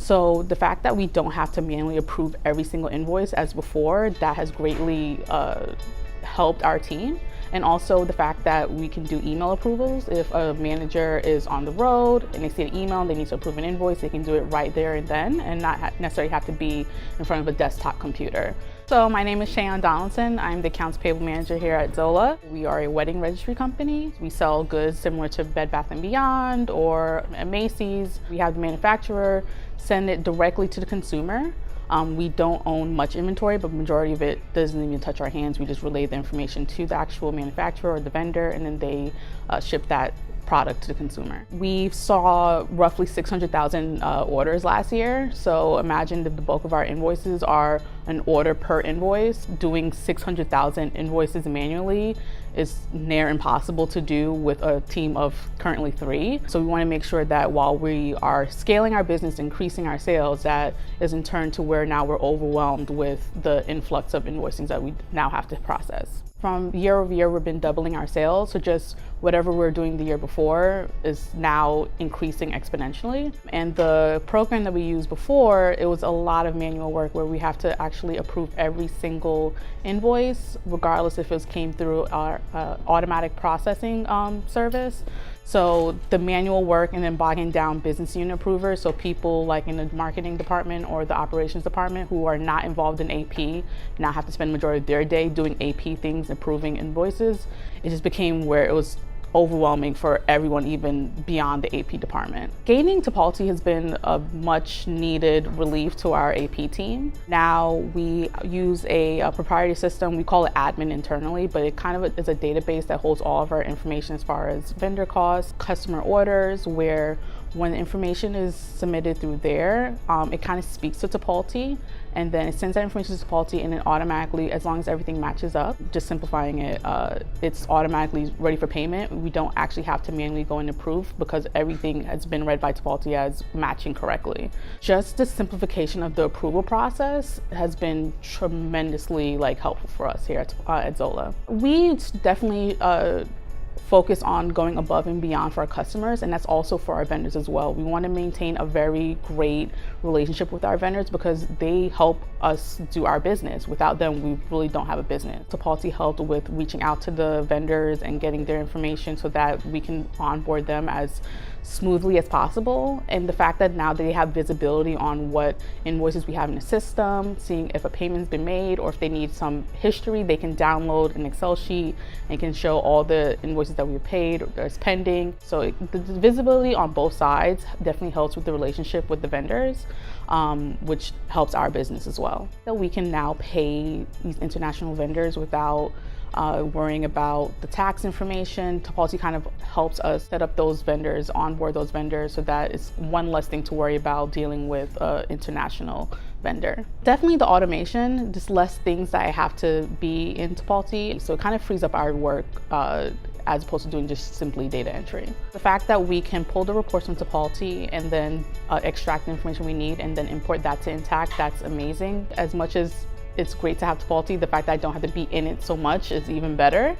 So the fact that we don't have to manually approve every single invoice as before, that has greatly helped our team. And also the fact that we can do email approvals. If a manager is on the road and they see an email and they need to approve an invoice, they can do it right there and then and not necessarily have to be in front of a desktop computer. So my name is Shayon Donaldson. I'm the accounts payable manager here at Zola. We are a wedding registry company. We sell goods similar to Bed Bath & Beyond or Macy's. We have the manufacturer send it directly to the consumer. We don't own much inventory, but the majority of it doesn't even touch our hands. We just relay the information to the actual manufacturer or the vendor, and then they ship that product to the consumer. We saw roughly 600,000 orders last year. So imagine that the bulk of our invoices are an order per invoice. Doing 600,000 invoices manually is near impossible to do with a team of currently 3. So we want to make sure that while we are scaling our business, increasing our sales, that is in turn to where now we're overwhelmed with the influx of invoicings that we now have to process. From year over year, we've been doubling our sales. So just whatever we were doing the year before is now increasing exponentially. And the program that we used before, it was a lot of manual work where we have to actually approve every single invoice, regardless if it came through our automatic processing service. So the manual work and then bogging down business unit approvers, so people like in the marketing department or the operations department who are not involved in AP now have to spend the majority of their day doing AP things, approving invoices. It just became where it was overwhelming for everyone, even beyond the AP department. Gaining Tipalti has been a much needed relief to our AP team. Now we use a proprietary system, we call it admin internally, but it kind of is a database that holds all of our information as far as vendor costs, customer orders, where when the information is submitted through there, it kind of speaks to Tipalti, and then it sends that information to Tipalti, and then automatically, as long as everything matches up, just simplifying it, it's automatically ready for payment. We don't actually have to manually go and approve because everything has been read by Tipalti as matching correctly. Just the simplification of the approval process has been tremendously helpful for us here at Zola. We definitely focus on going above and beyond for our customers, and that's also for our vendors as well. We want to maintain a very great relationship with our vendors because they help us do our business. Without them, we really don't have a business. Tipalti helped with reaching out to the vendors and getting their information so that we can onboard them as smoothly as possible. And the fact that now they have visibility on what invoices we have in the system, seeing if a payment's been made or if they need some history, they can download an Excel sheet and can show all the invoices that we've paid or that's pending. So the visibility on both sides definitely helps with the relationship with the vendors, which helps our business as well. So we can now pay these international vendors without worrying about the tax information. Tipalti kind of helps us set up those vendors, onboard those vendors, so that it's one less thing to worry about dealing with an international vendor. Definitely the automation, just less things that I have to be in Tipalti, so it kind of frees up our work as opposed to doing just simply data entry. The fact that we can pull the reports from Tipalti and then extract the information we need and then import that to Intact, that's amazing. As much as it's great to have Tipalti, the fact that I don't have to be in it so much is even better.